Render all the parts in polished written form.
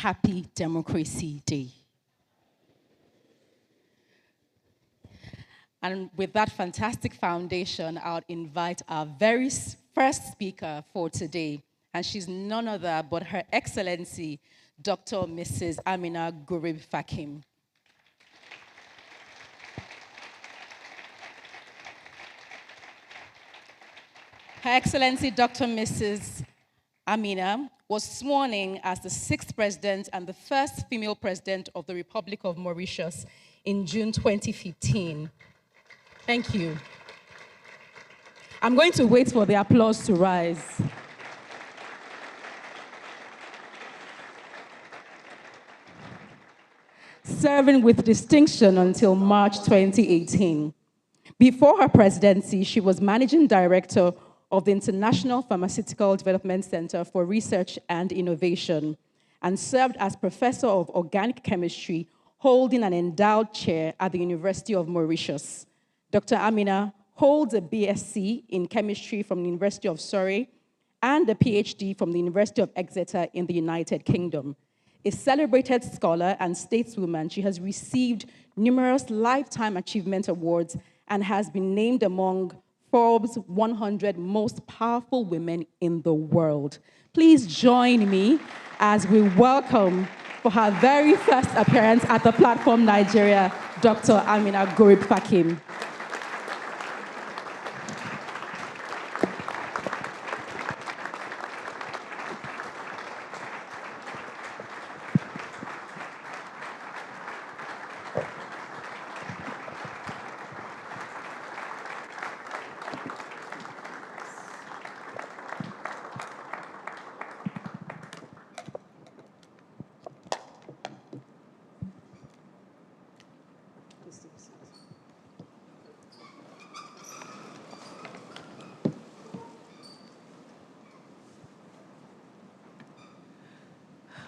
Happy Democracy Day. And with that fantastic foundation, I'll invite our very first speaker for today. And she's none other but Her Excellency, Dr. Mrs. Ameenah Gurib-Fakim. Her Excellency, Dr. Mrs. Ameenah was sworn in as the 6th president and the first female president of the Republic of Mauritius in June 2015. Thank you. I'm going to wait for the applause to rise. Serving with distinction until March 2018. Before her presidency, she was managing director of the International Pharmaceutical Development Center for Research and Innovation and served as professor of organic chemistry, holding an endowed chair at the University of Mauritius. Dr. Ameenah holds a BSc in chemistry from the University of Surrey and a PhD from the University of Exeter in the United Kingdom. A celebrated scholar and stateswoman, she has received numerous Lifetime Achievement Awards and has been named among Forbes 100 most powerful women in the world. Please join me as we welcome, for her very first appearance at the platform Nigeria, Dr. Ameenah Gurib-Fakim.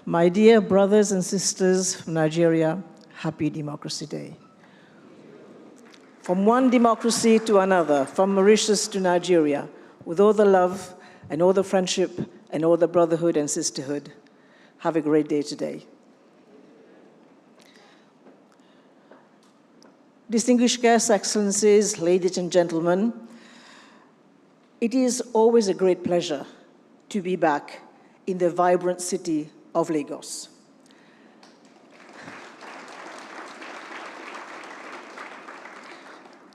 My dear brothers and sisters from Nigeria, happy Democracy Day. From one democracy to another, from Mauritius to Nigeria, with all the love and all the friendship and all the brotherhood and sisterhood, have a great day today. Distinguished guests, excellencies, ladies and gentlemen, it is always a great pleasure to be back in the vibrant city of Lagos.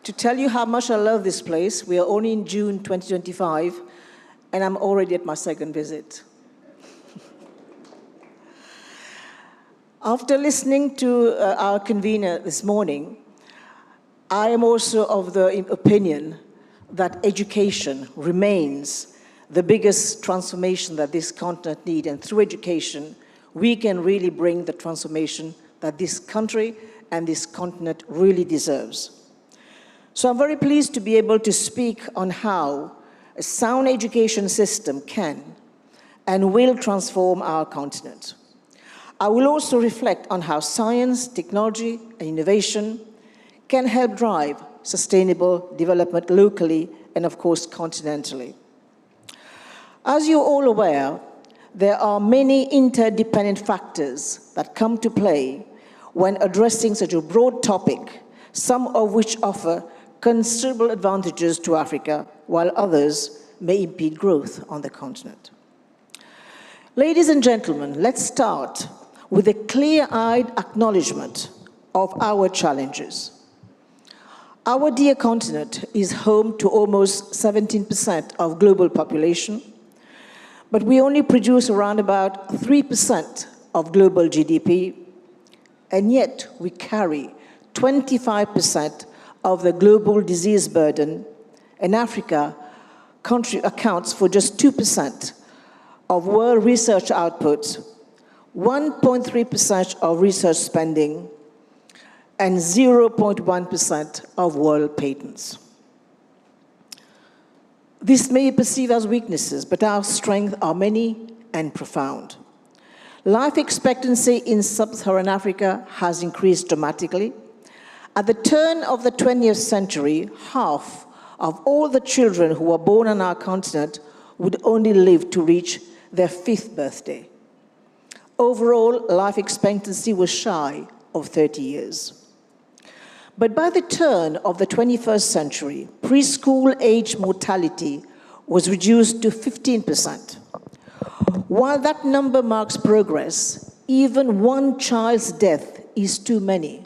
To tell you how much I love this place, we are only in June 2025, and I'm already at my second visit. After listening to our convener this morning, I am also of the opinion that education remains the biggest transformation that this continent needs, and through education, we can really bring the transformation that this country and this continent really deserves. So I'm very pleased to be able to speak on how a sound education system can and will transform our continent. I will also reflect on how science, technology, and innovation can help drive sustainable development locally and, of course, continentally. As you're all aware, there are many interdependent factors that come to play when addressing such a broad topic, some of which offer considerable advantages to Africa, while others may impede growth on the continent. Ladies and gentlemen, let's start with a clear-eyed acknowledgement of our challenges. Our dear continent is home to almost 17% of global population, but we only produce around about 3% of global GDP, and yet we carry 25% of the global disease burden, and Africa accounts for just 2% of world research output, 1.3% of research spending, and 0.1% of world patents. This may be perceived as weaknesses, but our strengths are many and profound. Life expectancy in sub-Saharan Africa has increased dramatically. At the turn of the 20th century, half of all the children who were born on our continent would only live to reach their 5th birthday. Overall, life expectancy was shy of 30 years. But by the turn of the 21st century, preschool-age mortality was reduced to 15%. While that number marks progress, even one child's death is too many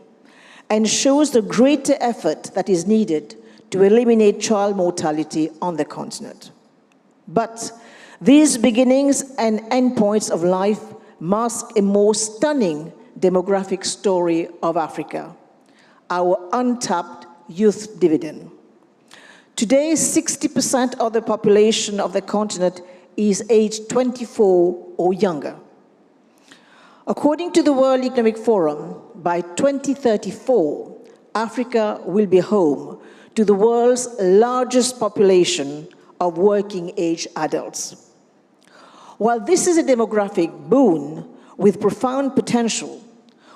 and shows the greater effort that is needed to eliminate child mortality on the continent. But these beginnings and endpoints of life mask a more stunning demographic story of Africa, our untapped youth dividend. Today, 60% of the population of the continent is aged 24 or younger. According to the World Economic Forum, by 2034, Africa will be home to the world's largest population of working-age adults. While this is a demographic boon with profound potential,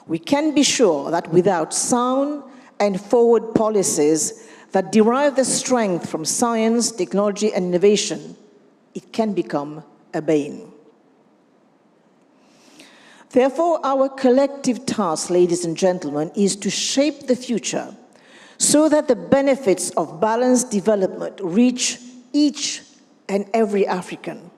we can be sure that without sound and forward policies that derive the strength from science, technology, and innovation, it can become a bane. Therefore, our collective task, ladies and gentlemen, is to shape the future so that the benefits of balanced development reach each and every African.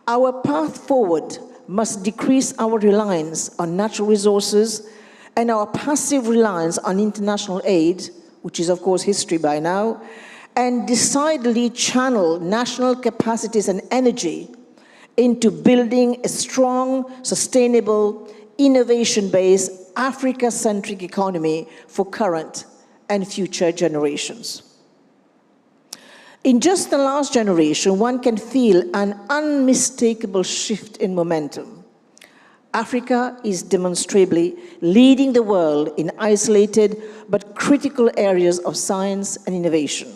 Our path forward must decrease our reliance on natural resources and our passive reliance on international aid, which is of course history by now, and decidedly channel national capacities and energy into building a strong, sustainable, innovation-based, Africa-centric economy for current and future generations. In just the last generation, one can feel an unmistakable shift in momentum. Africa is demonstrably leading the world in isolated but critical areas of science and innovation.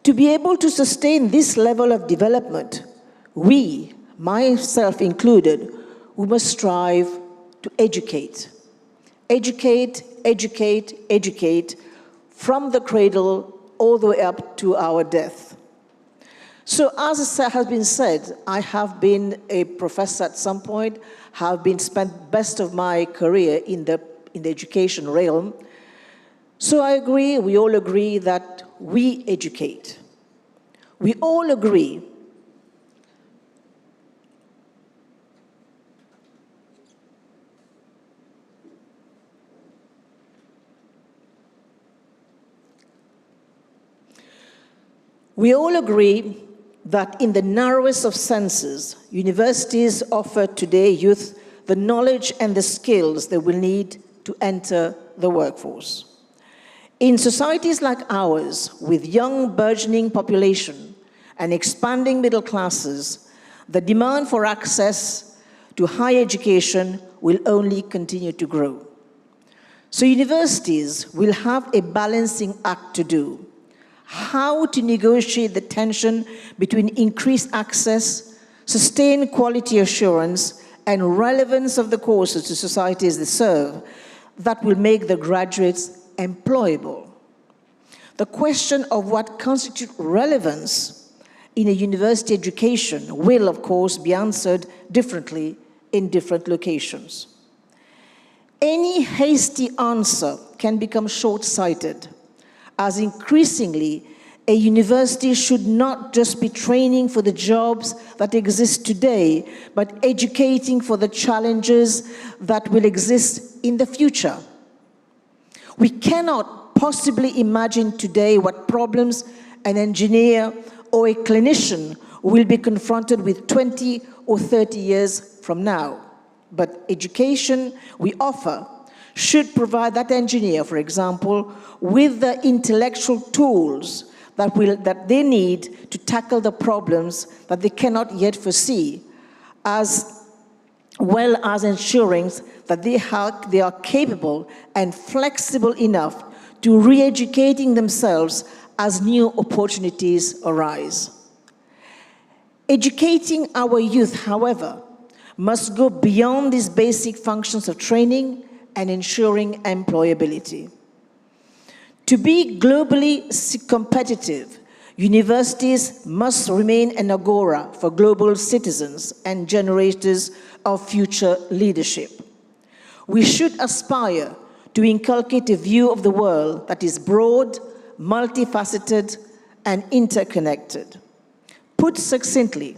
To be able to sustain this level of development, we, myself included, we must strive to educate. Educate, educate, educate, from the cradle all the way up to our death. So as has been said, I have been a professor at some point, have been spent best of my career in the education realm. So I agree, we all agree that we educate. We all agree that in the narrowest of senses, universities offer today youth the knowledge and the skills they will need to enter the workforce. In societies like ours, with young burgeoning population and expanding middle classes, the demand for access to higher education will only continue to grow. So universities will have a balancing act to do. How to negotiate the tension between increased access, sustained quality assurance, and relevance of the courses to societies they serve that will make the graduates employable. The question of what constitutes relevance in a university education will, of course, be answered differently in different locations. Any hasty answer can become short-sighted, as increasingly a university should not just be training for the jobs that exist today, but educating for the challenges that will exist in the future. We cannot possibly imagine today what problems an engineer or a clinician will be confronted with 20 or 30 years from now. But education we offer should provide that engineer, for example, with the intellectual tools that they need to tackle the problems that they cannot yet foresee, as well as ensuring that they are capable and flexible enough to re-educating themselves as new opportunities arise. Educating our youth, however, must go beyond these basic functions of training and ensuring employability. To be globally competitive, Universities must remain an agora for global citizens and generators of future leadership. We should aspire to inculcate a view of the world that is broad, multifaceted, and interconnected. Put succinctly,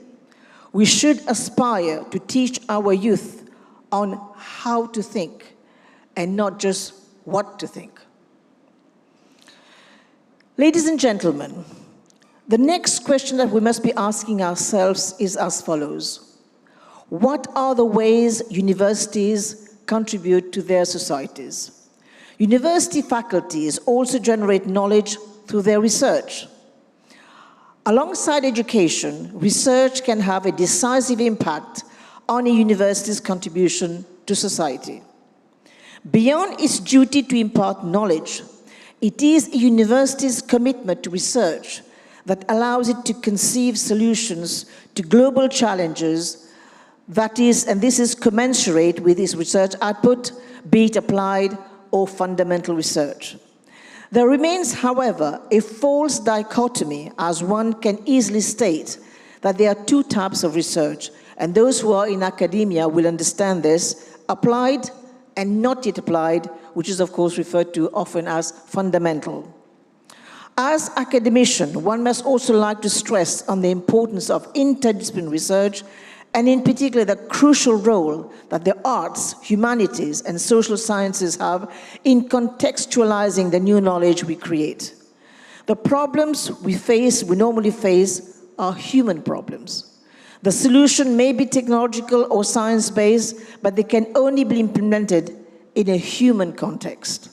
we should aspire to teach our youth on how to think and not just what to think. Ladies and gentlemen, the next question that we must be asking ourselves is as follows. What are the ways universities contribute to their societies? University faculties also generate knowledge through their research. Alongside education, research can have a decisive impact on a university's contribution to society. Beyond its duty to impart knowledge, it is a university's commitment to research that allows it to conceive solutions to global challenges that is, and this is commensurate with its research output, be it applied or fundamental research. There remains, however, a false dichotomy, as one can easily state, that there are two types of research, and those who are in academia will understand this: applied and not yet applied, which is of course referred to often as fundamental. As academician, one must also like to stress on the importance of interdisciplinary research, and in particular the crucial role that the arts, humanities, and social sciences have in contextualizing the new knowledge we create. The problems we normally face, are human problems. The solution may be technological or science-based, but they can only be implemented in a human context.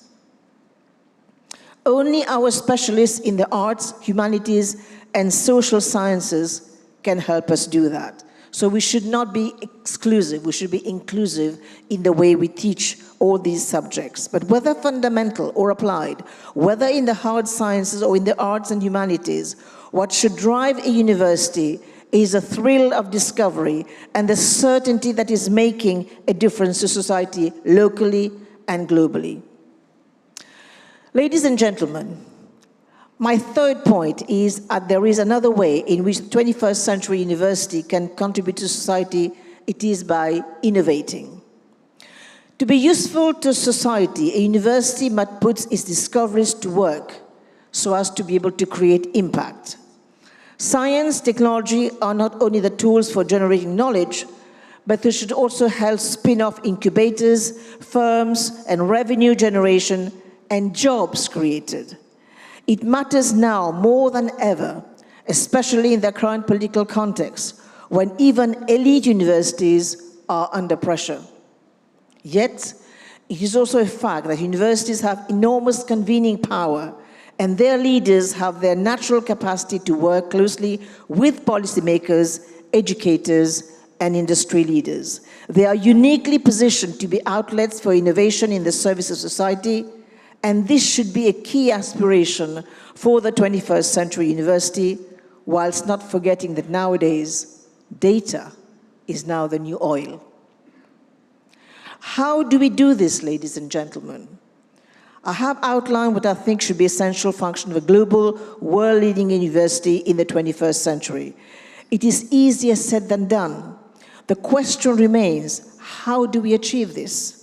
Only our specialists in the arts, humanities, and social sciences can help us do that. So we should not be exclusive, we should be inclusive in the way we teach all these subjects. But whether fundamental or applied, whether in the hard sciences or in the arts and humanities, what should drive a university is a thrill of discovery and the certainty that is making a difference to society locally and globally. Ladies and gentlemen, my third point is that there is another way in which the 21st century university can contribute to society. It is by innovating. To be useful to society, a university must put its discoveries to work so as to be able to create impact. Science, technology are not only the tools for generating knowledge, but they should also help spin off incubators, firms, and revenue generation and jobs created. It matters now more than ever, especially in the current political context, when even elite universities are under pressure. Yet, it is also a fact that universities have enormous convening power, and their leaders have their natural capacity to work closely with policymakers, educators, and industry leaders. They are uniquely positioned to be outlets for innovation in the service of society, and this should be a key aspiration for the 21st century university, whilst not forgetting that nowadays, data is now the new oil. How do we do this, ladies and gentlemen? I have outlined what I think should be essential function of a global, world-leading university in the 21st century. It is easier said than done. The question remains, how do we achieve this?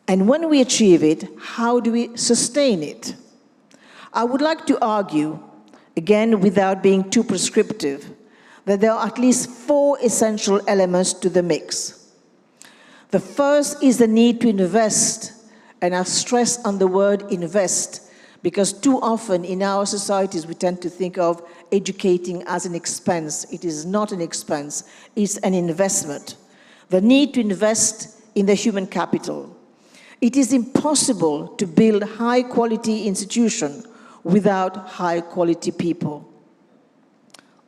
And when we achieve it, how do we sustain it? I would like to argue, again without being too prescriptive, that there are at least 4 essential elements to the mix. The first is the need to invest, and I stress on the word invest, because too often in our societies we tend to think of educating as an expense. It is not an expense, it's an investment. The need to invest in the human capital. It is impossible to build high-quality institutions without high-quality people.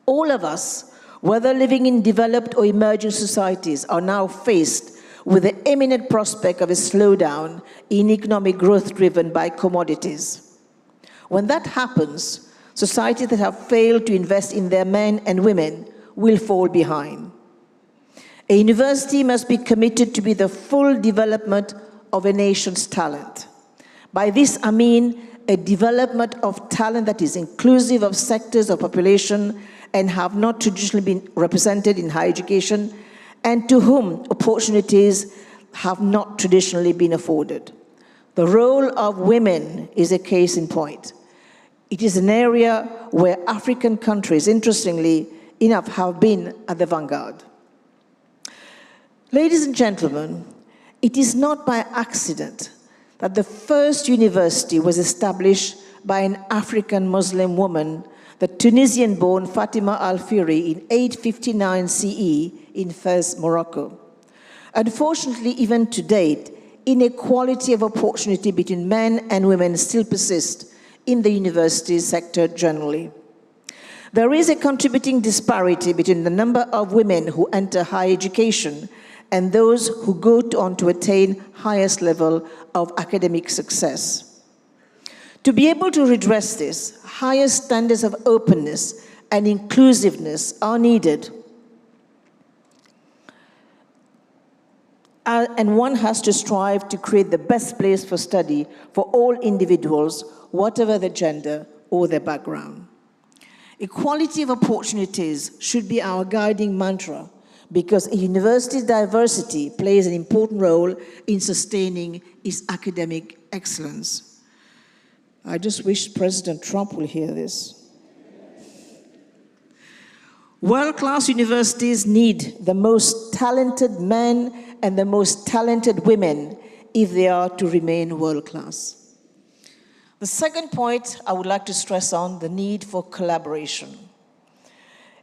All of us, whether living in developed or emerging societies, are now faced with the imminent prospect of a slowdown in economic growth driven by commodities. When that happens, societies that have failed to invest in their men and women will fall behind. A university must be committed to be the full development of a nation's talent. By this I mean a development of talent that is inclusive of sectors of population and have not traditionally been represented in higher education, and to whom opportunities have not traditionally been afforded. The role of women is a case in point. It is an area where African countries, interestingly enough, have been at the vanguard. Ladies and gentlemen, it is not by accident that the first university was established by an African Muslim woman, the Tunisian-born Fatima Al-Firi, in 859 CE in Fez, Morocco. Unfortunately, even to date, inequality of opportunity between men and women still persists in the university sector generally. There is a contributing disparity between the number of women who enter higher education and those who go on to attain highest level of academic success. To be able to redress this, higher standards of openness and inclusiveness are needed. And one has to strive to create the best place for study for all individuals, whatever their gender or their background. Equality of opportunities should be our guiding mantra, because a university's diversity plays an important role in sustaining its academic excellence. I just wish President Trump will hear this. World-class universities need the most talented men and the most talented women if they are to remain world-class. The second point I would like to stress on, the need for collaboration.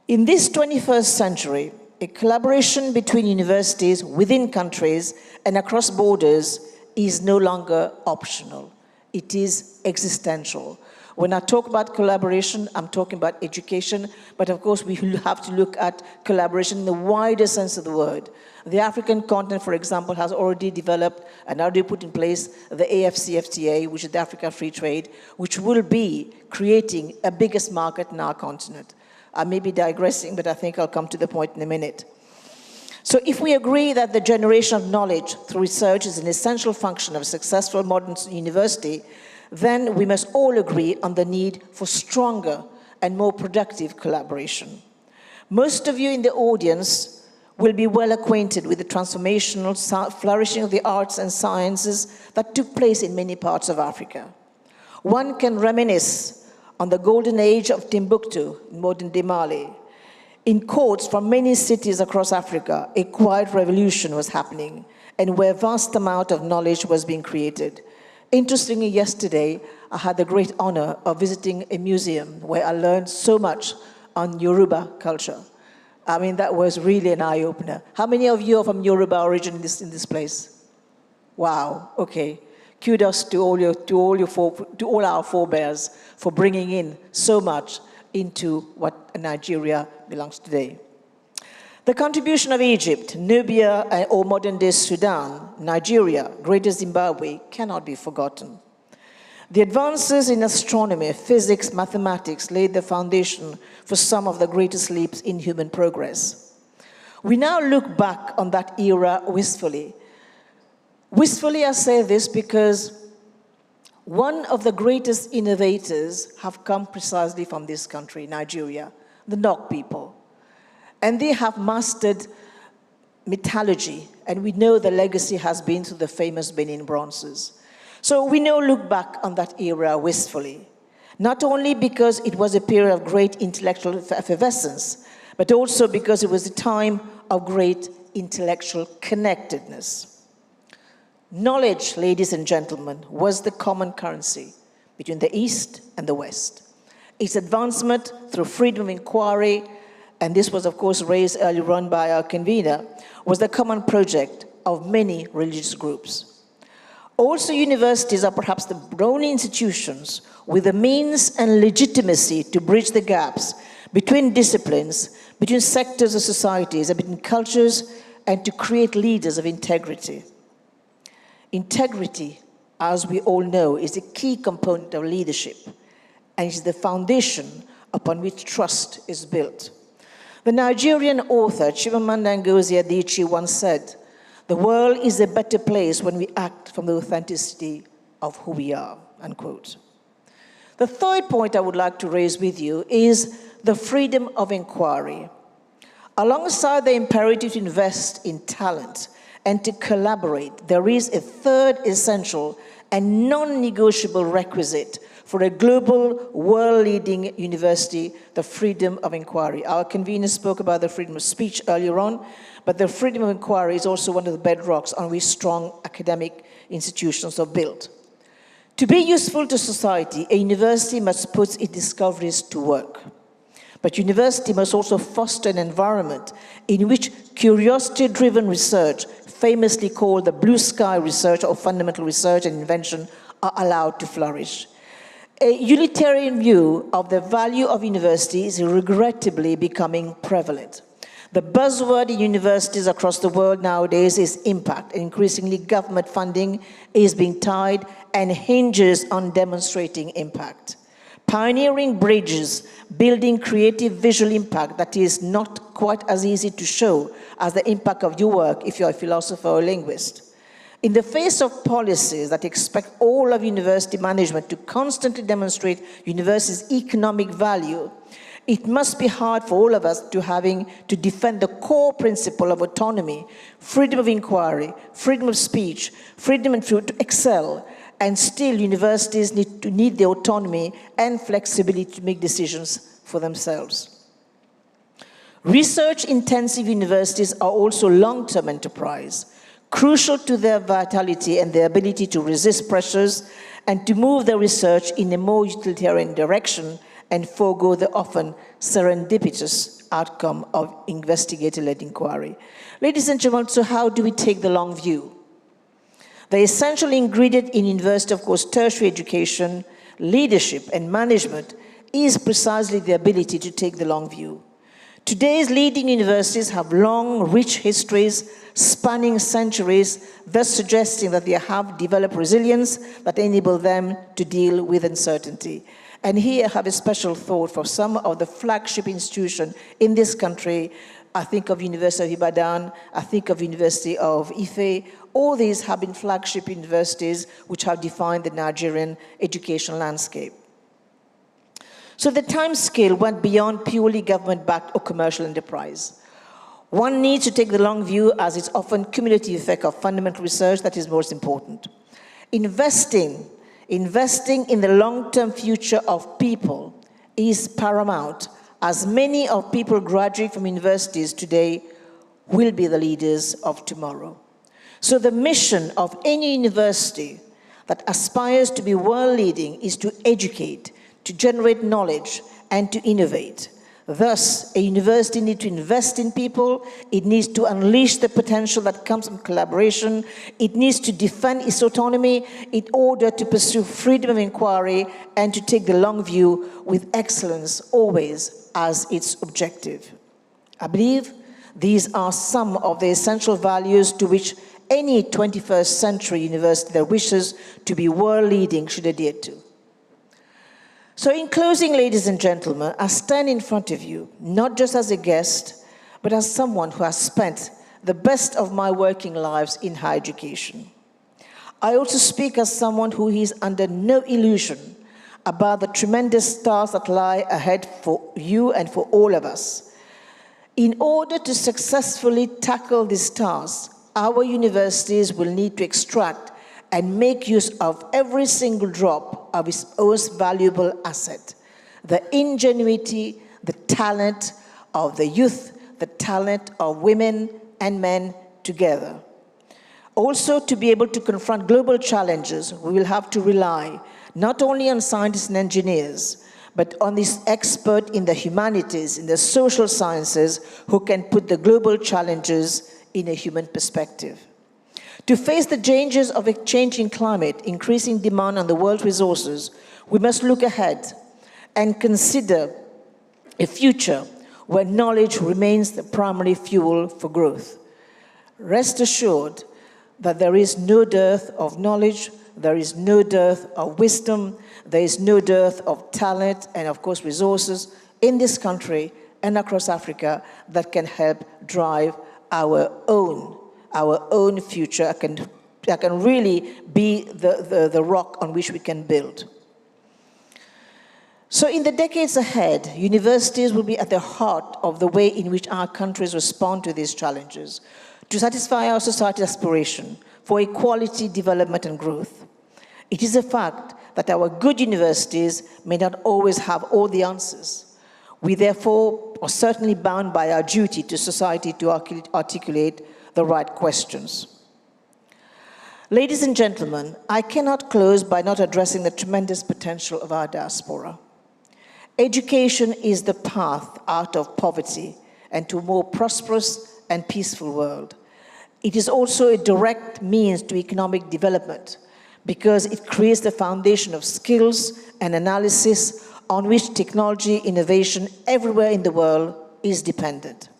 In this 21st century, a collaboration between universities within countries and across borders is no longer optional. It is existential. When I talk about collaboration, I'm talking about education, but of course we have to look at collaboration in the wider sense of the word. The African continent, for example, has already developed and already put in place the AFCFTA, which is the Africa Free Trade, which will be creating a biggest market in our continent. I may be digressing, but I think I'll come to the point in a minute. So if we agree that the generation of knowledge through research is an essential function of a successful modern university, then we must all agree on the need for stronger and more productive collaboration. Most of you in the audience will be well acquainted with the transformational flourishing of the arts and sciences that took place in many parts of Africa. One can reminisce on the golden age of Timbuktu in modern-day Mali. In courts from many cities across Africa, a quiet revolution was happening, and where vast amount of knowledge was being created. Interestingly, yesterday, I had the great honor of visiting a museum where I learned so much on Yoruba culture. I mean, that was really an eye-opener. How many of you are from Yoruba origin in this place? Wow, okay. Kudos to all our forebears for bringing in so much into what Nigeria belongs today. The contribution of Egypt, Nubia, or modern-day Sudan, Nigeria, Greater Zimbabwe cannot be forgotten. The advances in astronomy, physics, mathematics laid the foundation for some of the greatest leaps in human progress. We now look back on that era wistfully. Wistfully, I say this because one of the greatest innovators have come precisely from this country, Nigeria, the Nok people. And they have mastered metallurgy, and we know the legacy has been through the famous Benin bronzes. So we now look back on that era wistfully, not only because it was a period of great intellectual effervescence, but also because it was a time of great intellectual connectedness. Knowledge, ladies and gentlemen, was the common currency between the East and the West. Its advancement through freedom of inquiry, and this was, of course, raised earlier on by our convener, was the common project of many religious groups. Also, universities are perhaps the only institutions with the means and legitimacy to bridge the gaps between disciplines, between sectors of societies, and between cultures, and to create leaders of integrity. Integrity, as we all know, is a key component of leadership, and is the foundation upon which trust is built. The Nigerian author Chimamanda Ngozi Adichie once said, "The world is a better place when we act from the authenticity of who we are," unquote. The third point I would like to raise with you is the freedom of inquiry. Alongside the imperative to invest in talent and to collaborate, there is a third essential and non-negotiable requisite for a global, world-leading university, the freedom of inquiry. Our convener spoke about the freedom of speech earlier on, but the freedom of inquiry is also one of the bedrocks on which strong academic institutions are built. To be useful to society, a university must put its discoveries to work. But university must also foster an environment in which curiosity-driven research, famously called the blue sky research or fundamental research and invention, are allowed to flourish. A utilitarian view of the value of university is regrettably becoming prevalent. The buzzword in universities across the world nowadays is impact. Increasingly, government funding is being tied and hinges on demonstrating impact. Pioneering bridges, building creative visual impact that is not quite as easy to show as the impact of your work if you're a philosopher or a linguist. In the face of policies that expect all of university management to constantly demonstrate university's economic value, it must be hard for all of us to having to defend the core principle of autonomy, freedom of inquiry, freedom of speech, freedom to excel, and still universities need the autonomy and flexibility to make decisions for themselves. Research-intensive universities are also long-term enterprise, crucial to their vitality and their ability to resist pressures and to move their research in a more utilitarian direction and forego the often serendipitous outcome of investigator-led inquiry. Ladies and gentlemen, so how do we take the long view? The essential ingredient in university, of course, tertiary education, leadership, and management is precisely the ability to take the long view. Today's leading universities have long, rich histories spanning centuries, thus suggesting that they have developed resilience that enable them to deal with uncertainty. And here I have a special thought for some of the flagship institutions in this country. I think of University of Ibadan, I think of University of Ife. All these have been flagship universities which have defined the Nigerian education landscape. So the time scale went beyond purely government-backed or commercial enterprise. One needs to take the long view as it's often cumulative effect of fundamental research that is most important. Investing in the long-term future of people is paramount, as many of people graduating from universities today will be the leaders of tomorrow. So the mission of any university that aspires to be world-leading is to educate, to generate knowledge, and to innovate. Thus, a university needs to invest in people, it needs to unleash the potential that comes from collaboration, it needs to defend its autonomy in order to pursue freedom of inquiry and to take the long view with excellence always as its objective. I believe these are some of the essential values to which any 21st century university that wishes to be world-leading should adhere to. So in closing, ladies and gentlemen, I stand in front of you, not just as a guest, but as someone who has spent the best of my working lives in higher education. I also speak as someone who is under no illusion about the tremendous stars that lie ahead for you and for all of us. In order to successfully tackle these tasks, our universities will need to extract and make use of every single drop of its most valuable asset, the ingenuity, the talent of the youth, the talent of women and men together. Also, to be able to confront global challenges, we will have to rely not only on scientists and engineers, but on this expert in the humanities, in the social sciences, who can put the global challenges in a human perspective. To face the dangers of a changing climate, increasing demand on the world's resources, we must look ahead and consider a future where knowledge remains the primary fuel for growth. Rest assured that there is no dearth of knowledge, there is no dearth of wisdom, there is no dearth of talent and, of course, resources in this country and across Africa that can help drive our own future, that can really be the rock on which we can build. So in the decades ahead, universities will be at the heart of the way in which our countries respond to these challenges, to satisfy our society's aspiration for equality, development, and growth. It is a fact that our good universities may not always have all the answers. We therefore are certainly bound by our duty to society to articulate the right questions. Ladies and gentlemen, I cannot close by not addressing the tremendous potential of our diaspora. Education is the path out of poverty and to a more prosperous and peaceful world. It is also a direct means to economic development because it creates the foundation of skills and analysis on which technology innovation everywhere in the world is dependent.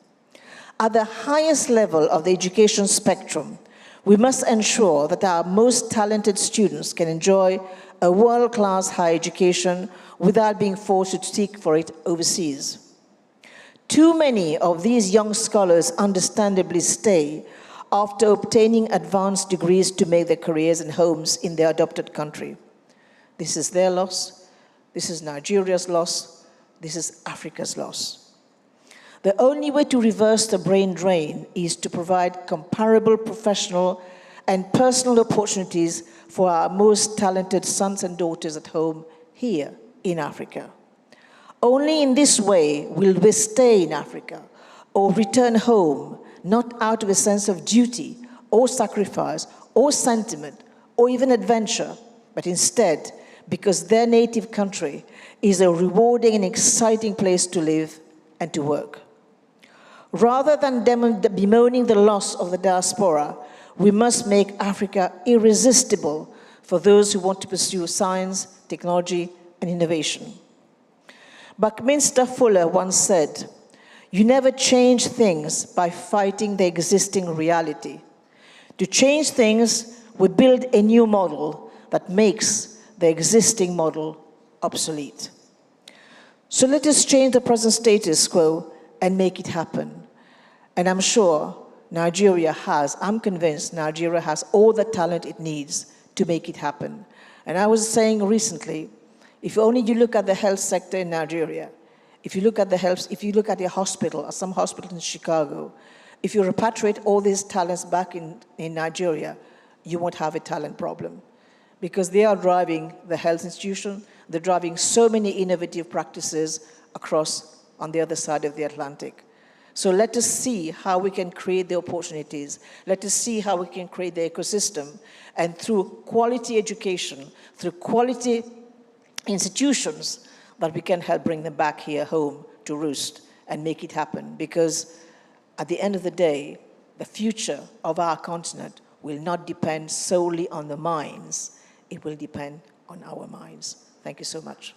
At the highest level of the education spectrum, we must ensure that our most talented students can enjoy a world-class higher education without being forced to seek for it overseas. Too many of these young scholars understandably stay after obtaining advanced degrees to make their careers and homes in their adopted country. This is their loss, this is Nigeria's loss, this is Africa's loss. The only way to reverse the brain drain is to provide comparable professional and personal opportunities for our most talented sons and daughters at home here in Africa. Only in this way will we stay in Africa or return home, not out of a sense of duty or sacrifice or sentiment or even adventure, but instead because their native country is a rewarding and exciting place to live and to work. Rather than bemoaning the loss of the diaspora, we must make Africa irresistible for those who want to pursue science, technology, and innovation. Buckminster Fuller once said, "You never change things by fighting the existing reality. To change things, we build a new model that makes the existing model obsolete." So let us change the present status quo and make it happen. And I'm sure I'm convinced Nigeria has all the talent it needs to make it happen. And I was saying recently, if only you look at the health sector in Nigeria, if you look at a hospital, or some hospital in Chicago, if you repatriate all these talents back in Nigeria, you won't have a talent problem. Because they are driving the health institution, they're driving so many innovative practices across on the other side of the Atlantic. So let us see how we can create the opportunities. Let us see how we can create the ecosystem. And through quality education, through quality institutions, that we can help bring them back here home to roost and make it happen. Because at the end of the day, the future of our continent will not depend solely on the minds. It will depend on our minds. Thank you so much.